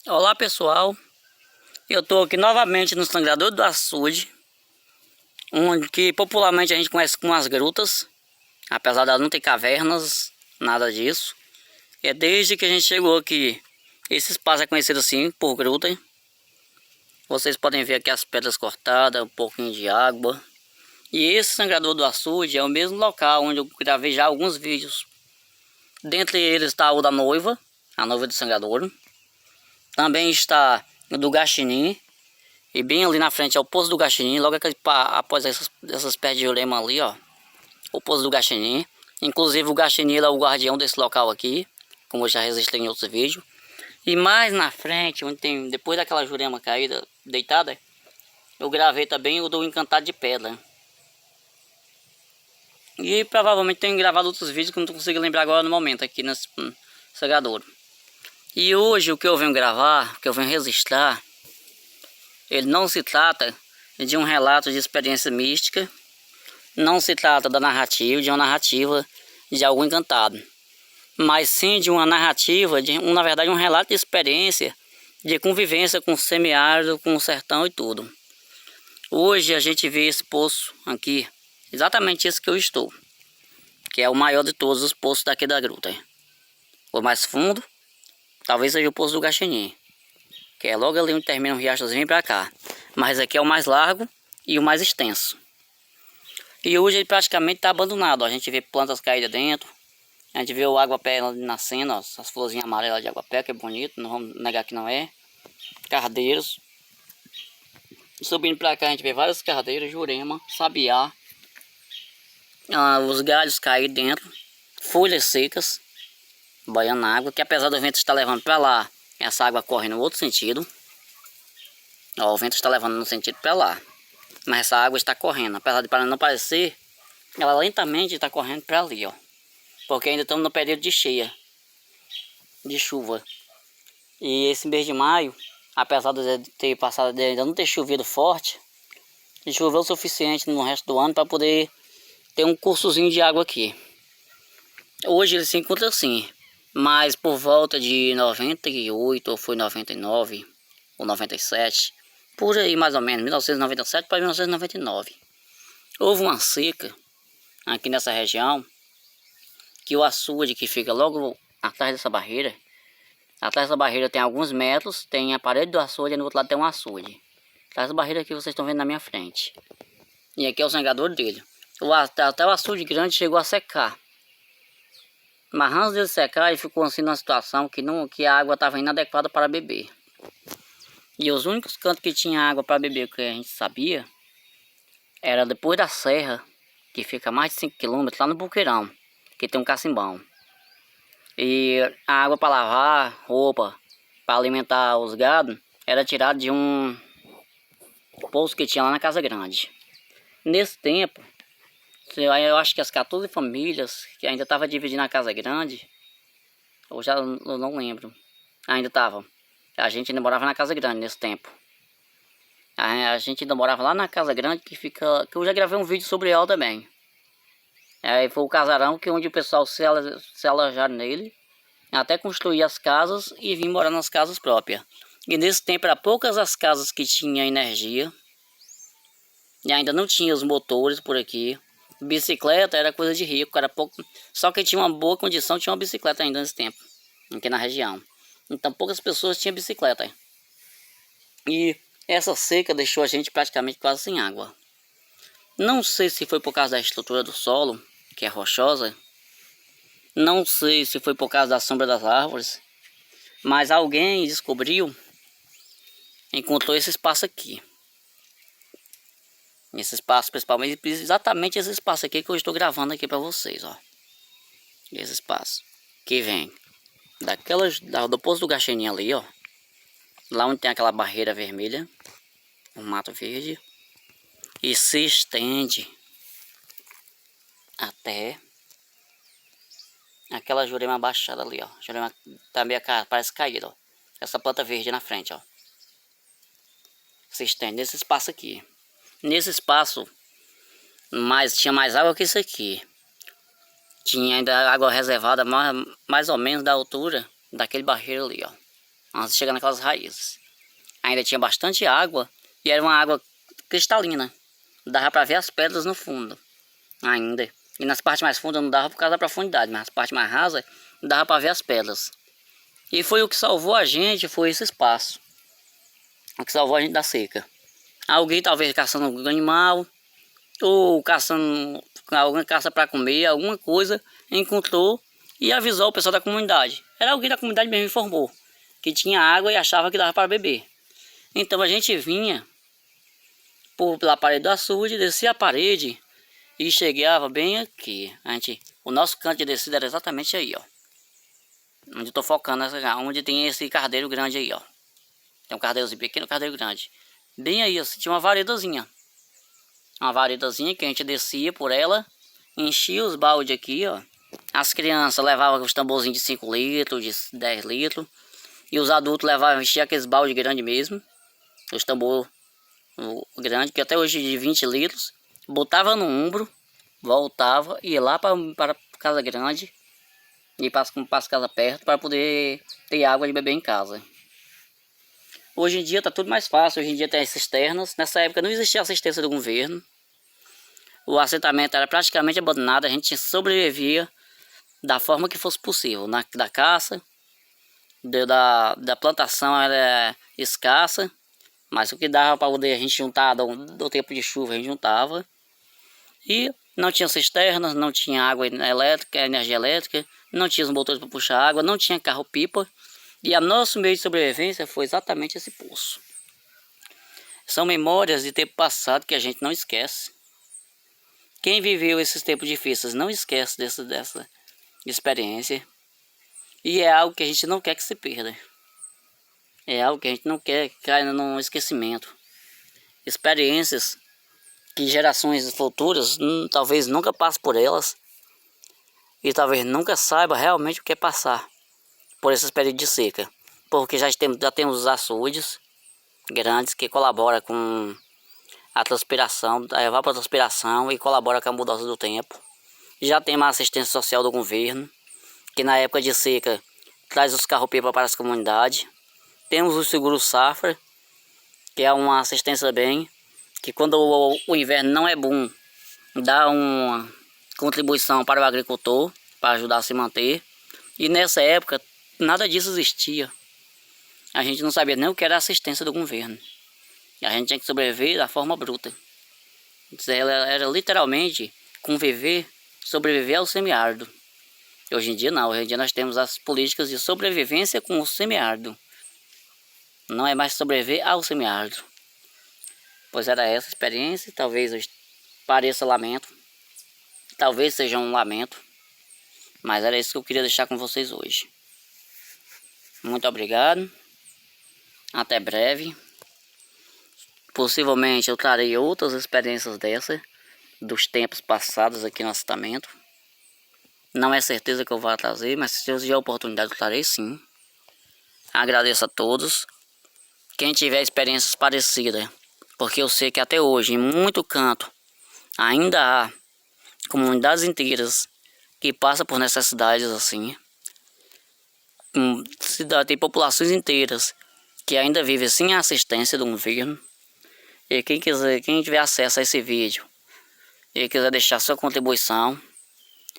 Olá pessoal, eu estou aqui novamente no Sangrador do Açude, onde que popularmente a gente conhece como as grutas, apesar de não ter cavernas, nada disso. É desde que a gente chegou aqui, esse espaço é conhecido assim por gruta. Vocês podem ver aqui as pedras cortadas, um pouquinho de água. E esse Sangrador do Açude é o mesmo local onde eu gravei já alguns vídeos. Dentre eles está o da noiva, a noiva do Sangrador. Também está o do Gaxinim. E bem ali na frente é o Poço do Gaxinim, logo após essas pedras de Jurema ali, ó. O Poço do Gaxinim. Inclusive o Gaxinim é o guardião desse local aqui, como eu já registrei em outros vídeos. E mais na frente, onde tem, depois daquela Jurema caída, deitada, eu gravei também o do Encantado de Pedra. E provavelmente tenho gravado outros vídeos que eu não consigo lembrar agora no momento, aqui nesse Sangrador. E hoje o que eu venho gravar, o que eu venho registrar, ele não se trata de um relato de experiência mística, não se trata de uma narrativa de algum encantado, mas sim de uma narrativa, na verdade um relato de experiência, de convivência com o semiárido, com o sertão e tudo. Hoje a gente vê esse poço aqui, exatamente esse que eu estou, que é o maior de todos os poços daqui da gruta. O mais fundo, talvez seja o Poço do Gaxinim, que é logo ali onde termina o riachozinho para cá. Mas aqui é o mais largo e o mais extenso. E hoje ele praticamente está abandonado, ó. A gente vê plantas caídas dentro. A gente vê o água-pé nascendo, ó, as florzinhas amarelas de água-pé, que é bonito, não vamos negar que não é. Cardeiros. Subindo para cá a gente vê várias cardeiras, jurema, sabiá. Os galhos caídos dentro. Folhas secas, banhando água, que apesar do vento estar levando para lá, essa água corre no outro sentido. Ó, o vento está levando no sentido para lá, mas essa água está correndo, apesar de não parecer, ela lentamente está correndo para ali, ó, porque ainda estamos no período de cheia, de chuva. E esse mês de maio, apesar de ter passado, de ainda não ter chovido forte, choveu o suficiente no resto do ano para poder ter um cursozinho de água aqui. Hoje ele se encontra assim, mas por volta de 98, ou foi 99, ou 97, por aí mais ou menos, 1997 para 1999. Houve uma seca aqui nessa região, que o açude que fica logo atrás dessa barreira, tem alguns metros, tem a parede do açude e no outro lado tem um açude. Atrás da barreira que vocês estão vendo na minha frente. E aqui é o sangador dele. Até o açude grande chegou a secar. Mas antes dele secar, ele ficou assim numa situação que a água estava inadequada para beber. E os únicos cantos que tinha água para beber que a gente sabia era depois da serra, que fica a mais de 5 km, lá no Buqueirão, que tem um cacimbão. E a água para lavar roupa, para alimentar os gados, era tirada de um poço que tinha lá na Casa Grande. Nesse tempo, eu acho que as 14 famílias que ainda estavam dividindo a Casa Grande, eu não lembro, ainda estavam. A gente ainda morava na Casa Grande nesse tempo. A gente ainda morava lá na Casa Grande, que eu já gravei um vídeo sobre ela também. Aí foi o casarão onde o pessoal se alojaram nele, até construir as casas e vir morar nas casas próprias. E nesse tempo eram poucas as casas que tinham energia. E ainda não tinha os motores por aqui. Bicicleta era coisa de rico, era pouco. Só quem tinha uma boa condição tinha uma bicicleta ainda nesse tempo, aqui na região. Então poucas pessoas tinham bicicleta. E essa seca deixou a gente praticamente quase sem água. Não sei se foi por causa da estrutura do solo, que é rochosa. Não sei se foi por causa da sombra das árvores. Mas alguém encontrou esse espaço aqui. Esse espaço, principalmente, exatamente esse espaço aqui que eu estou gravando aqui para vocês, ó. Esse espaço que vem do Poço do Gaxinim ali, ó. Lá onde tem aquela barreira vermelha, um mato verde, e se estende até aquela jurema baixada ali, ó. Jurema também parece caída, ó. Essa planta verde na frente, ó. Se estende nesse espaço aqui. Nesse espaço, tinha mais água que isso aqui. Tinha ainda água reservada mais ou menos da altura daquele barreiro ali, ó. antes de chegar naquelas raízes. Ainda tinha bastante água e era uma água cristalina. Dava para ver as pedras no fundo ainda. E nas partes mais fundas não dava por causa da profundidade, mas nas partes mais rasas dava para ver as pedras. E foi o que salvou a gente, foi esse espaço. O que salvou a gente da seca. Alguém talvez caçando algum animal, ou caçando, alguma caça para comer, alguma coisa, encontrou e avisou o pessoal da comunidade. Era alguém da comunidade mesmo, informou que tinha água e achava que dava para beber. Então a gente vinha pela parede do açude, descia a parede e chegava bem aqui. O nosso canto de descida era exatamente aí, ó. Onde eu tô focando, onde tem esse cardeiro grande aí, ó. Tem um cardeirozinho pequeno e um cardeiro grande. Bem aí, assim, tinha uma varedazinha. Uma varedazinha que a gente descia por ela, enchia os baldes aqui, ó. As crianças levavam os tamborzinhos de 5 litros, de 10 litros. E os adultos levavam, enchiam aqueles baldes grandes mesmo. Os tambor grande, que até hoje de 20 litros. Botava no ombro, voltava, ia lá para casa grande. E para as casas perto, para poder ter água de beber em casa. Hoje em dia está tudo mais fácil, hoje em dia tem as cisternas. Nessa época não existia assistência do governo. O assentamento era praticamente abandonado, a gente sobrevivia da forma que fosse possível. Da caça, da plantação era escassa, mas o que dava para poder a gente juntar do tempo de chuva, a gente juntava. E não tinha cisternas, não tinha água elétrica, energia elétrica, não tinha os motores para puxar água, não tinha carro-pipa. E o nosso meio de sobrevivência foi exatamente esse poço. São memórias de tempo passado que a gente não esquece. Quem viveu esses tempos difíceis não esquece dessa experiência. E é algo que a gente não quer que se perda. É algo que a gente não quer que caia no esquecimento. Experiências que gerações futuras talvez nunca passem por elas. E talvez nunca saiba realmente o que é passar por esses períodos de seca. Porque já temos os açudes grandes que colaboram com a transpiração, a evapotranspiração e colabora com a mudança do tempo. Já temos a assistência social do governo, que na época de seca traz os carros-pipa para as comunidades. Temos o seguro safra, que é uma assistência bem, que quando o inverno não é bom, dá uma contribuição para o agricultor, para ajudar a se manter. E nessa época, nada disso existia. A gente não sabia nem o que era assistência do governo. A gente tinha que sobreviver da forma bruta. Era literalmente sobreviver ao semiárido. Hoje em dia não, hoje em dia nós temos as políticas de sobrevivência com o semiárido. Não é mais sobreviver ao semiárido. Pois era essa a experiência, talvez pareça lamento. Talvez seja um lamento. Mas era isso que eu queria deixar com vocês hoje. Muito obrigado. Até breve. Possivelmente eu trarei outras experiências dessas, dos tempos passados aqui no assentamento. Não é certeza que eu vou trazer, mas se eu tiver a oportunidade eu trarei sim. Agradeço a todos. Quem tiver experiências parecidas, porque eu sei que até hoje em muito canto ainda há comunidades inteiras que passam por necessidades assim. Tem populações inteiras que ainda vivem sem a assistência do governo. E quem tiver acesso a esse vídeo e quiser deixar sua contribuição,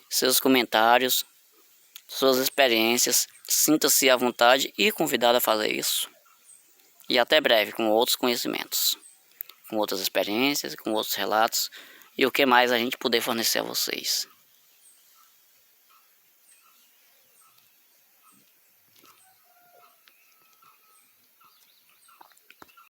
seus comentários, suas experiências, sinta-se à vontade e convidado a fazer isso. E até breve com outros conhecimentos, com outras experiências, com outros relatos e o que mais a gente puder fornecer a vocês.